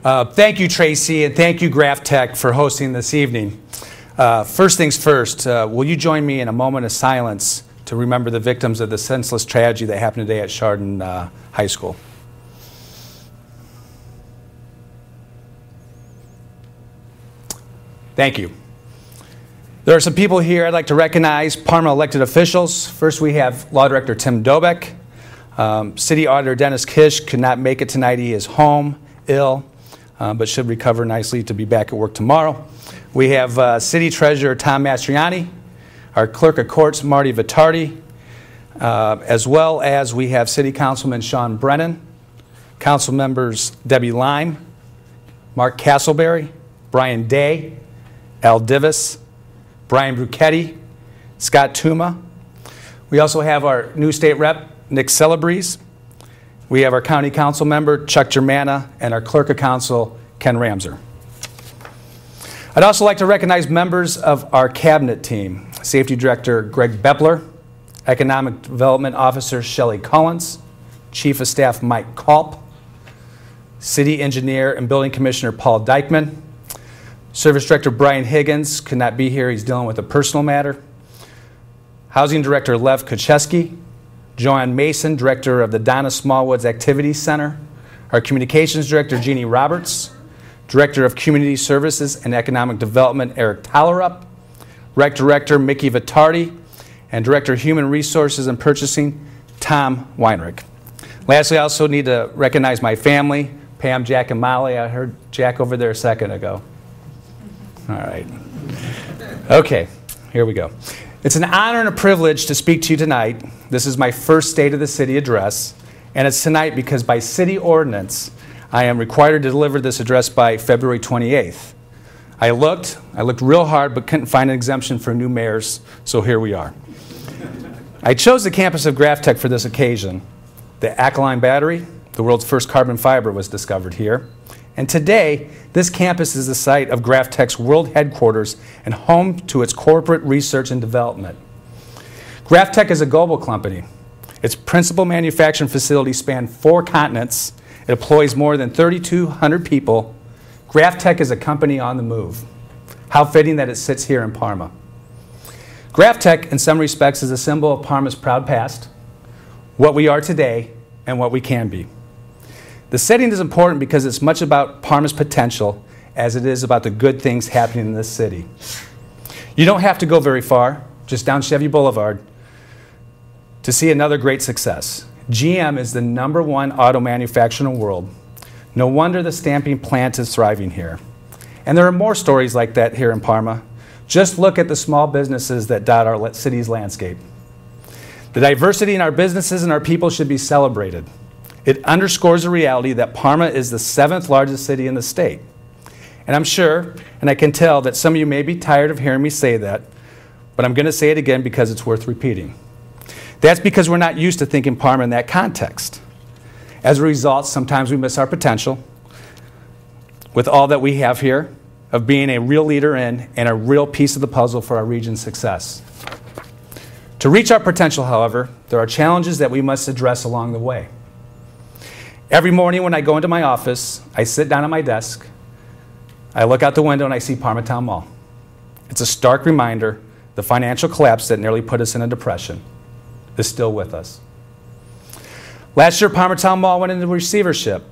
Thank you, Tracy, and thank you, GrafTech, for hosting this evening. First things first, will you join me in a moment of silence to remember the victims of the senseless tragedy that happened today at Chardon High School? Thank you. There are some people here I'd like to recognize, Parma elected officials. First, we have Law Director Tim Dobek. City Auditor Dennis Kish could not make it tonight. He is home, ill, but should recover nicely to be back at work tomorrow. We have City Treasurer Tom Mastriani, our Clerk of Courts Marty Vittardi, as well as we have City Councilman Sean Brennan, Council Members Debbie Lime, Mark Castleberry, Brian Day, Al Divis, Brian Bruchetti, Scott Tuma. We also have our new state rep, Nick Celebreze. We have our County Council member, Chuck Germana, and our Clerk of Council, Ken Ramser. I'd also like to recognize members of our cabinet team, Safety Director Greg Bepler, Economic Development Officer Shelley Collins, Chief of Staff Mike Culp, City Engineer and Building Commissioner Paul Dykeman, Service Director Brian Higgins could not be here, he's dealing with a personal matter, Housing Director Lev Kucheski, Joanne Mason, Director of the Donna Smallwoods Activities Center, our Communications Director Jeannie Roberts, Director of Community Services and Economic Development Eric Tollerup, Rec Director Mickey Vittardi, and Director of Human Resources and Purchasing Tom Weinrich. Lastly, I also need to recognize my family, Pam, Jack, and Molly. I heard Jack over there a second ago. All right. Okay, here we go. It's an honor and a privilege to speak to you tonight. This is my first State of the City address, and it's tonight because by city ordinance, I am required to deliver this address by February 28th. I looked real hard, but couldn't find an exemption for new mayors, so here we are. I chose the campus of GrafTech for this occasion. The alkaline battery, the world's first carbon fiber, was discovered here. And today, this campus is the site of GrafTech's world headquarters and home to its corporate research and development. GrafTech is a global company. Its principal manufacturing facilities span 4 continents. It employs more than 3,200 people. GrafTech is a company on the move. How fitting that it sits here in Parma. GrafTech, in some respects, is a symbol of Parma's proud past, what we are today, and what we can be. The setting is important because it's much about Parma's potential as it is about the good things happening in this city. You don't have to go very far, just down Chevy Boulevard, to see another great success. GM is the #1 auto manufacturer in the world. No wonder the stamping plant is thriving here. And there are more stories like that here in Parma. Just look at the small businesses that dot our city's landscape. The diversity in our businesses and our people should be celebrated. It underscores the reality that Parma is the 7th largest city in the state. And I'm sure, and I can tell that some of you may be tired of hearing me say that, but I'm going to say it again because it's worth repeating. That's because we're not used to thinking Parma in that context. As a result, sometimes we miss our potential with all that we have here of being a real leader in and a real piece of the puzzle for our region's success. To reach our potential, however, there are challenges that we must address along the way. Every morning when I go into my office, I sit down at my desk, I look out the window and I see Parma Town Mall. It's a stark reminder the financial collapse that nearly put us in a depression is still with us. Last year, Parma Town Mall went into receivership,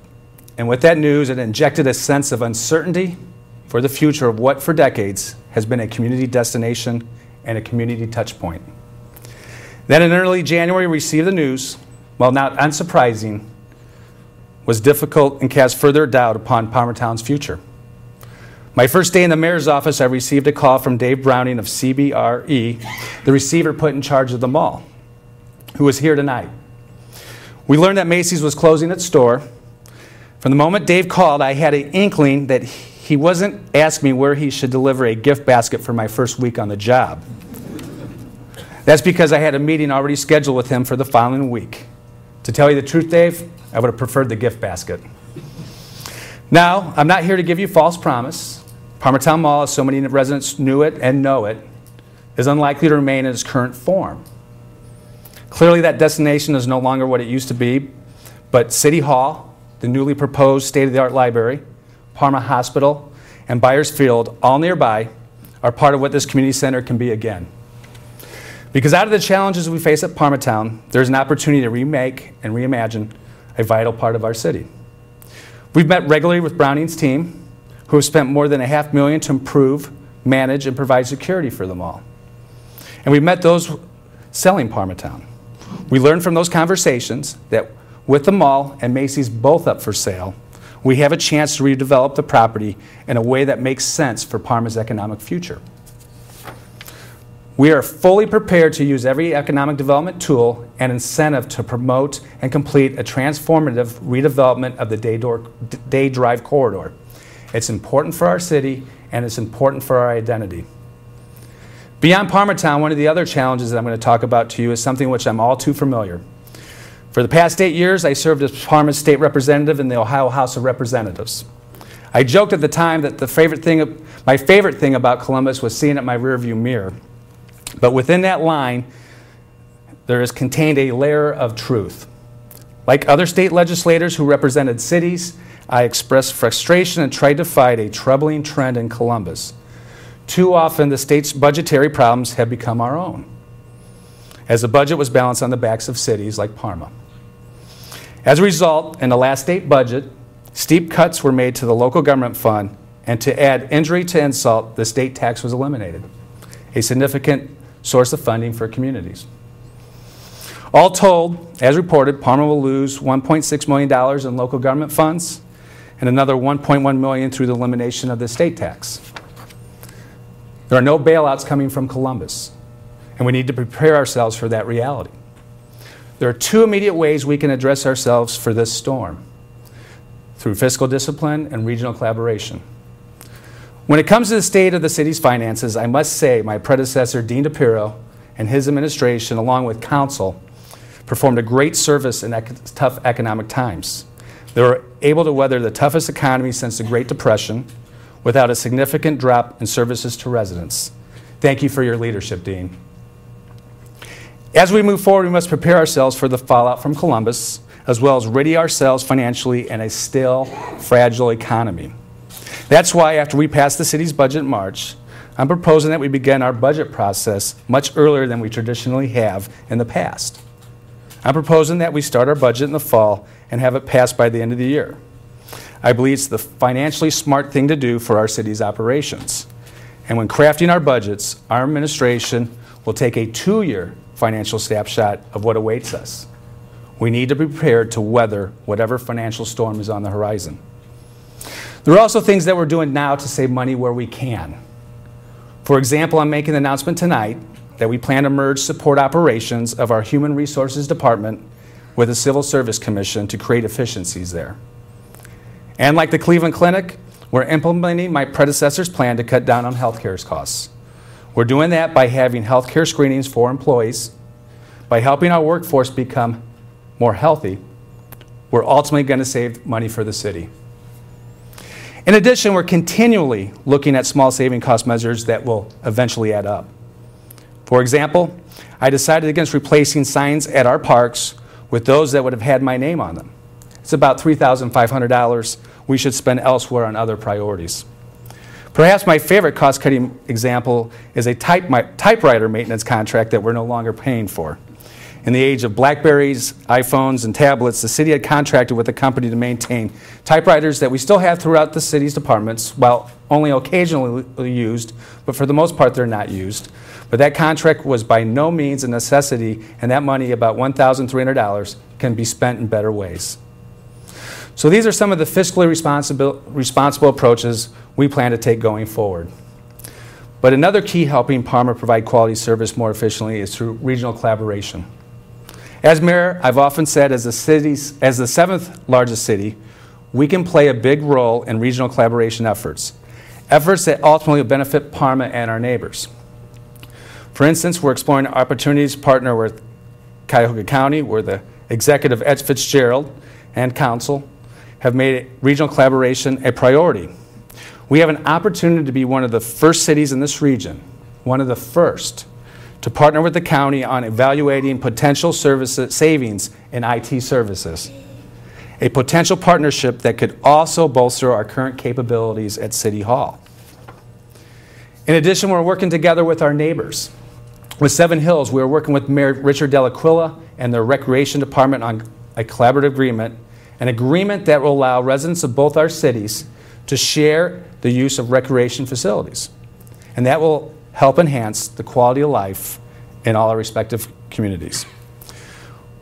and with that news, it injected a sense of uncertainty for the future of what for decades has been a community destination and a community touch point. Then in early January, we received the news, while not unsurprising, was difficult and cast further doubt upon Parmatown's future. My first day in the mayor's office, I received a call from Dave Browning of CBRE, the receiver put in charge of the mall, who was here tonight. We learned that Macy's was closing its store. From the moment Dave called, I had an inkling that he wasn't asking me where he should deliver a gift basket for my first week on the job. That's because I had a meeting already scheduled with him for the following week. To tell you the truth, Dave, I would have preferred the gift basket. Now, I'm not here to give you false promise. Parmatown Mall, as so many residents knew it and know it, is unlikely to remain in its current form. Clearly, that destination is no longer what it used to be, but City Hall, the newly proposed state-of-the-art library, Parma Hospital, and Byers Field, all nearby, are part of what this community center can be again. Because out of the challenges we face at Parmatown, there's an opportunity to remake and reimagine a vital part of our city. We've met regularly with Browning's team, who have spent more than $500,000 to improve, manage, and provide security for the mall. And we've met those selling Parmatown. We learned from those conversations that with the mall and Macy's both up for sale, we have a chance to redevelop the property in a way that makes sense for Parma's economic future. We are fully prepared to use every economic development tool and incentive to promote and complete a transformative redevelopment of the Day Drive corridor. It's important for our city, and it's important for our identity. Beyond Parmatown, one of the other challenges that I'm going to talk about to you is something which I'm all too familiar. For the past 8 years, I served as Parma's state representative in the Ohio House of Representatives. I joked at the time that my favorite thing about Columbus was seeing it in my rearview mirror. But within that line, there is contained a layer of truth. Like other state legislators who represented cities, I expressed frustration and tried to fight a troubling trend in Columbus. Too often, the state's budgetary problems have become our own, as the budget was balanced on the backs of cities like Parma. As a result, in the last state budget, steep cuts were made to the local government fund, and to add injury to insult, the state tax was eliminated, a significant source of funding for communities. All told, as reported, Parma will lose $1.6 million in local government funds and another $1.1 million through the elimination of the state tax. There are no bailouts coming from Columbus, and we need to prepare ourselves for that reality. There are two immediate ways we can address ourselves for this storm: through fiscal discipline and regional collaboration. When it comes to the state of the city's finances, I must say my predecessor, Dean DePiro, and his administration, along with council, performed a great service in tough economic times. They were able to weather the toughest economy since the Great Depression without a significant drop in services to residents. Thank you for your leadership, Dean. As we move forward, we must prepare ourselves for the fallout from Columbus, as well as ready ourselves financially in a still fragile economy. That's why after we pass the city's budget in March, I'm proposing that we begin our budget process much earlier than we traditionally have in the past. I'm proposing that we start our budget in the fall and have it passed by the end of the year. I believe it's the financially smart thing to do for our city's operations. And when crafting our budgets, our administration will take a 2-year financial snapshot of what awaits us. We need to be prepared to weather whatever financial storm is on the horizon. There are also things that we're doing now to save money where we can. For example, I'm making the announcement tonight that we plan to merge support operations of our Human Resources Department with the Civil Service Commission to create efficiencies there. And like the Cleveland Clinic, we're implementing my predecessor's plan to cut down on healthcare costs. We're doing that by having healthcare screenings for employees, by helping our workforce become more healthy. We're ultimately going to save money for the city. In addition, we're continually looking at small saving cost measures that will eventually add up. For example, I decided against replacing signs at our parks with those that would have had my name on them. It's about $3,500 we should spend elsewhere on other priorities. Perhaps my favorite cost-cutting example is a typewriter maintenance contract that we're no longer paying for. In the age of Blackberries, iPhones, and tablets, the city had contracted with a company to maintain typewriters that we still have throughout the city's departments, while only occasionally used, but for the most part they're not used. But that contract was by no means a necessity, and that money, about $1,300, can be spent in better ways. So these are some of the fiscally responsible approaches we plan to take going forward. But another key helping Parma provide quality service more efficiently is through regional collaboration. As mayor, I've often said as the 7th largest city, we can play a big role in regional collaboration efforts that ultimately benefit Parma and our neighbors. For instance, we're exploring opportunities to partner with Cuyahoga County, where the executive Ed Fitzgerald and council have made regional collaboration a priority. We have an opportunity to be one of the first cities in this region, one of the first, to partner with the county on evaluating potential savings in IT services. A potential partnership that could also bolster our current capabilities at City Hall. In addition, we're working together with our neighbors. With Seven Hills, we're working with Mayor Richard Delaquila and the Recreation Department on a collaborative agreement, an agreement that will allow residents of both our cities to share the use of recreation facilities. And that will help enhance the quality of life in all our respective communities.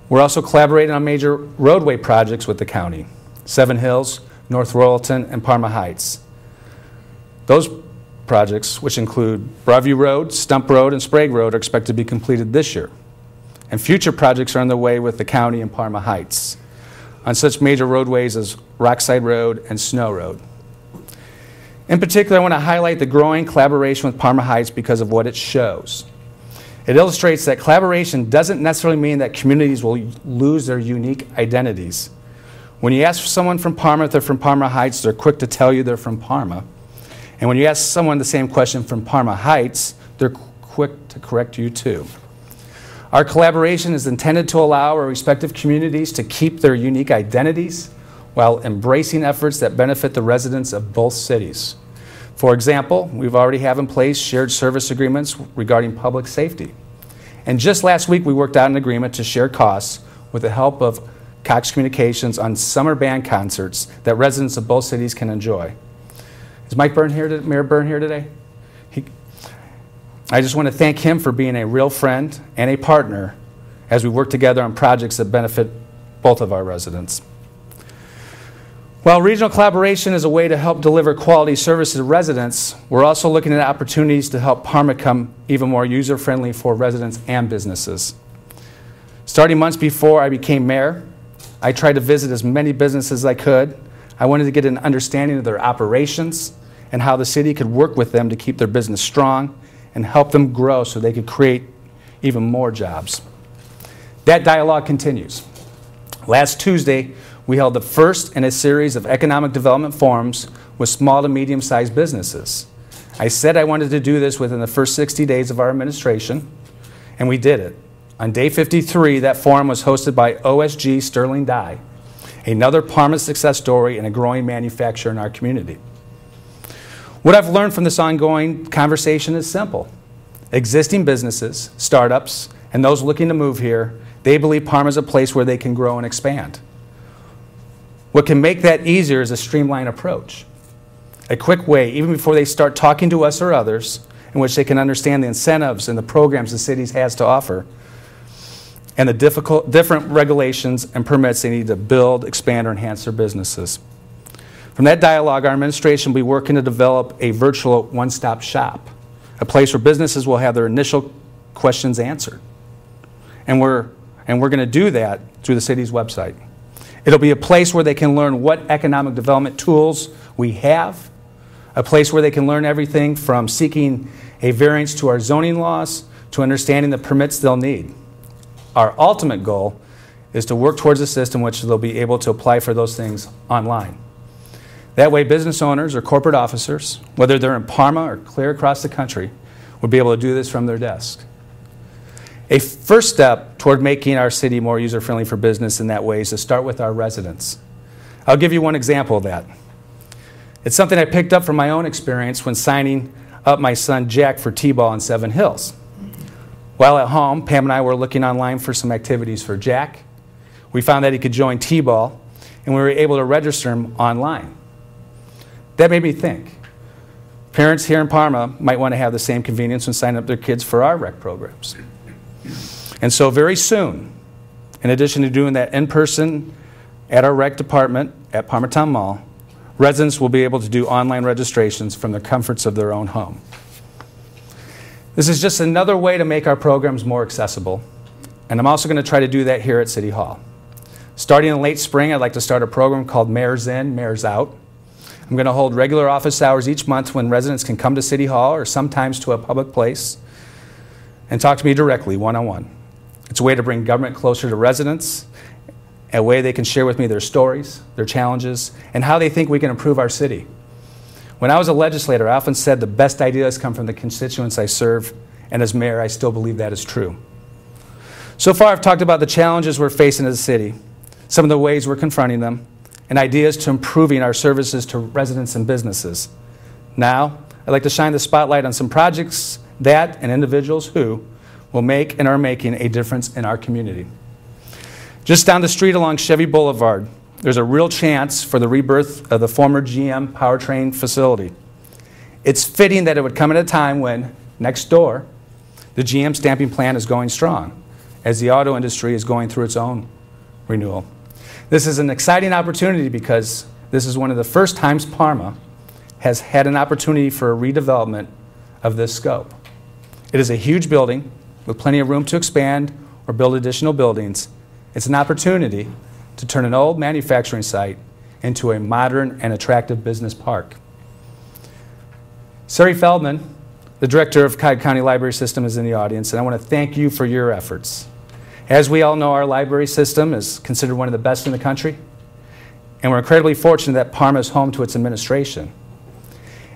We're also collaborating on major roadway projects with the county, Seven Hills, North Royalton, and Parma Heights. Those projects, which include Broadview Road, Stump Road, and Sprague Road, are expected to be completed this year. And future projects are underway with the county and Parma Heights on such major roadways as Rockside Road and Snow Road. In particular, I want to highlight the growing collaboration with Parma Heights because of what it shows. It illustrates that collaboration doesn't necessarily mean that communities will lose their unique identities. When you ask someone from Parma if they're from Parma Heights, they're quick to tell you they're from Parma. And when you ask someone the same question from Parma Heights, they're quick to correct you too. Our collaboration is intended to allow our respective communities to keep their unique identities while embracing efforts that benefit the residents of both cities. For example, we've already have in place shared service agreements regarding public safety. And just last week, we worked out an agreement to share costs with the help of Cox Communications on summer band concerts that residents of both cities can enjoy. Is Mayor Byrne here today? I just want to thank him for being a real friend and a partner as we work together on projects that benefit both of our residents. While regional collaboration is a way to help deliver quality services to residents, we're also looking at opportunities to help Parma become even more user-friendly for residents and businesses. Starting months before I became mayor, I tried to visit as many businesses as I could. I wanted to get an understanding of their operations and how the city could work with them to keep their business strong and help them grow so they could create even more jobs. That dialogue continues. Last Tuesday, we held the first in a series of economic development forums with small to medium-sized businesses. I said I wanted to do this within the first 60 days of our administration, and we did it. On day 53, that forum was hosted by OSG Sterling Dye, another Parma success story and a growing manufacturer in our community. What I've learned from this ongoing conversation is simple. Existing businesses, startups, and those looking to move here, they believe Parma is a place where they can grow and expand. What can make that easier is a streamlined approach. A quick way, even before they start talking to us or others, in which they can understand the incentives and the programs the city has to offer, and the different regulations and permits they need to build, expand, or enhance their businesses. From that dialogue, our administration will be working to develop a virtual one-stop shop, a place where businesses will have their initial questions answered. And we're going to do that through the city's website. It'll be a place where they can learn what economic development tools we have, a place where they can learn everything from seeking a variance to our zoning laws to understanding the permits they'll need. Our ultimate goal is to work towards a system which they'll be able to apply for those things online. That way, business owners or corporate officers, whether they're in Parma or clear across the country, would be able to do this from their desk. A first step toward making our city more user-friendly for business in that way is to start with our residents. I'll give you one example of that. It's something I picked up from my own experience when signing up my son Jack for T-ball in Seven Hills. While at home, Pam and I were looking online for some activities for Jack. We found that he could join T-ball, and we were able to register him online. That made me think. Parents here in Parma might want to have the same convenience when signing up their kids for our rec programs. And so very soon, in addition to doing that in person at our rec department at Parma Town Mall, residents will be able to do online registrations from the comforts of their own home. This is just another way to make our programs more accessible, and I'm also going to try to do that here at City Hall. Starting in late spring, I'd like to start a program called Mayor's In, Mayor's Out. I'm going to hold regular office hours each month when residents can come to City Hall or sometimes to a public place and talk to me directly, one-on-one. It's a way to bring government closer to residents, a way they can share with me their stories, their challenges, and how they think we can improve our city. When I was a legislator, I often said the best ideas come from the constituents I serve, and as mayor, I still believe that is true. So far, I've talked about the challenges we're facing as a city, some of the ways we're confronting them, and ideas to improving our services to residents and businesses. Now, I'd like to shine the spotlight on some projects that and individuals who will make and are making a difference in our community. Just down the street along Chevy Boulevard, there's a real chance for the rebirth of the former GM powertrain facility. It's fitting that it would come at a time when, next door, the GM stamping plant is going strong, as the auto industry is going through its own renewal. This is an exciting opportunity because this is one of the first times Parma has had an opportunity for a redevelopment of this scope. It is a huge building with plenty of room to expand or build additional buildings. It's an opportunity to turn an old manufacturing site into a modern and attractive business park. Sari Feldman, the director of Cuyahoga County Library System, is in the audience, and I want to thank you for your efforts. As we all know, our library system is considered one of the best in the country, and we're incredibly fortunate that Parma is home to its administration.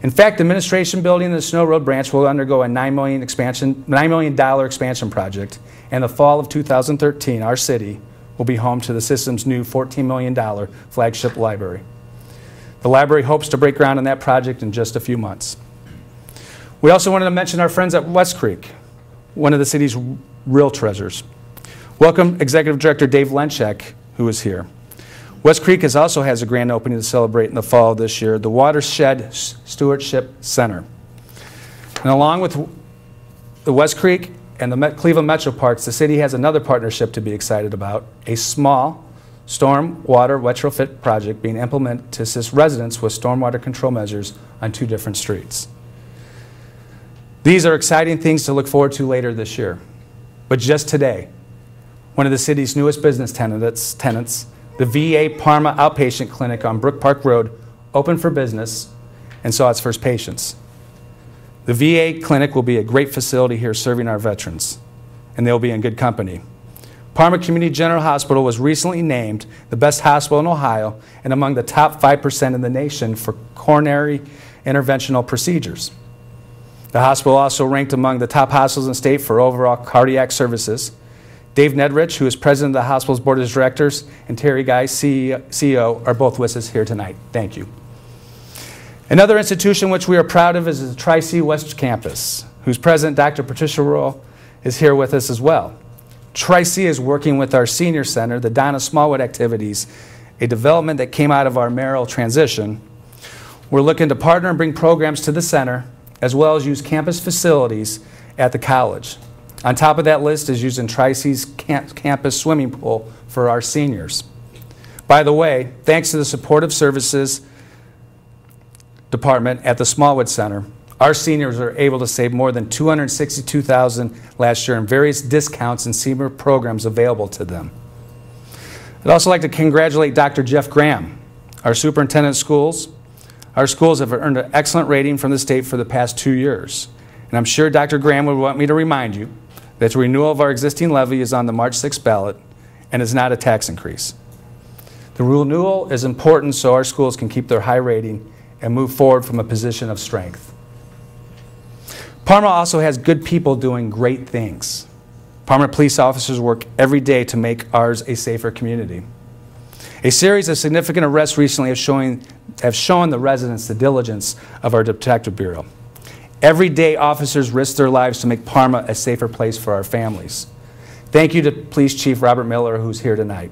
In fact, the administration building in the Snow Road branch will undergo a $9 million expansion project, and the fall of 2013, our city will be home to the system's new $14 million flagship library. The library hopes to break ground on that project in just a few months. We also wanted to mention our friends at West Creek, one of the city's real treasures. Welcome Executive Director Dave Lenchek, who is here. West Creek also has a grand opening to celebrate in the fall of this year, the Watershed Stewardship Center. And along with the West Creek and the Cleveland Metro Parks, the city has another partnership to be excited about, a small stormwater retrofit project being implemented to assist residents with stormwater control measures on 2 different streets. These are exciting things to look forward to later this year. But just today, one of the city's newest business tenants, the VA Parma Outpatient Clinic on Brook Park Road, opened for business and saw its first patients. The VA clinic will be a great facility here serving our veterans, and they'll be in good company. Parma Community General Hospital was recently named the best hospital in Ohio and among the top 5% in the nation for coronary interventional procedures. The hospital also ranked among the top hospitals in the state for overall cardiac services. Dave Nedrich, who is president of the hospital's board of directors, and Terry Guy, CEO, are both with us here tonight. Thank you. Another institution which we are proud of is the Tri-C West Campus, whose president, Dr. Patricia Roll, is here with us as well. Tri-C is working with our senior center, the Donna Smallwood activities, a development that came out of our mayoral transition. We're looking to partner and bring programs to the center, as well as use campus facilities at the college. On top of that list is using Tri-C's campus swimming pool for our seniors. By the way, thanks to the supportive services department at the Smallwood Center, our seniors are able to save more than $262,000 last year in various discounts and senior programs available to them. I'd also like to congratulate Dr. Jeff Graham, our superintendent of schools. Our schools have earned an excellent rating from the state for the past 2 years. And I'm sure Dr. Graham would want me to remind you that the renewal of our existing levy is on the March 6th ballot and is not a tax increase. The renewal is important so our schools can keep their high rating and move forward from a position of strength. Parma also has good people doing great things. Parma police officers work every day to make ours a safer community. A series of significant arrests recently have shown the residents the diligence of our Detective Bureau. Every day, officers risk their lives to make Parma a safer place for our families. Thank you to Police Chief Robert Miller, who's here tonight.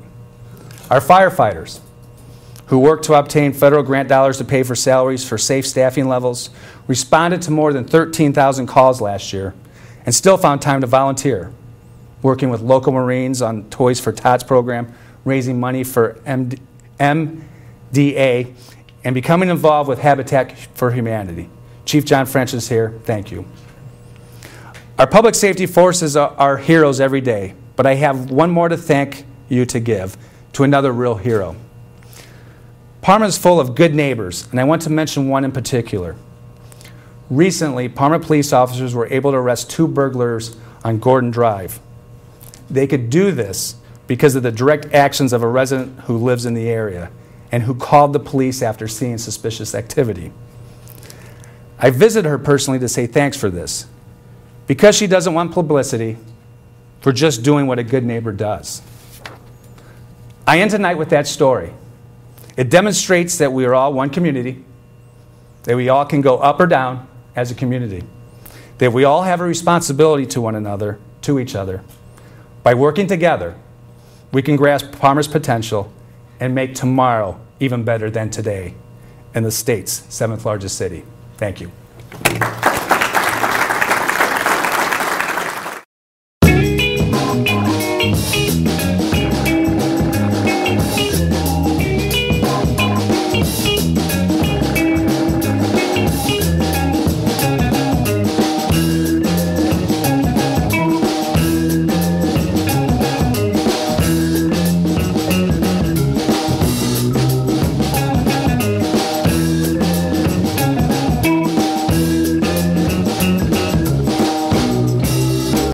Our firefighters, who worked to obtain federal grant dollars to pay for salaries for safe staffing levels, responded to more than 13,000 calls last year and still found time to volunteer, working with local Marines on Toys for Tots program, raising money for MDA, and becoming involved with Habitat for Humanity. Chief John French is here. Thank you. Our public safety forces are heroes every day, but I have one more to thank you to give to another real hero. Parma is full of good neighbors, and I want to mention one in particular. Recently, Parma police officers were able to arrest 2 burglars on Gordon Drive. They could do this because of the direct actions of a resident who lives in the area and who called the police after seeing suspicious activity. I visited her personally to say thanks for this, because she doesn't want publicity for just doing what a good neighbor does. I end tonight with that story. It demonstrates that we are all one community, that we all can go up or down as a community, that we all have a responsibility to one another, to each other. By working together, we can grasp Parma's potential and make tomorrow even better than today in the state's 7th largest city. Thank you.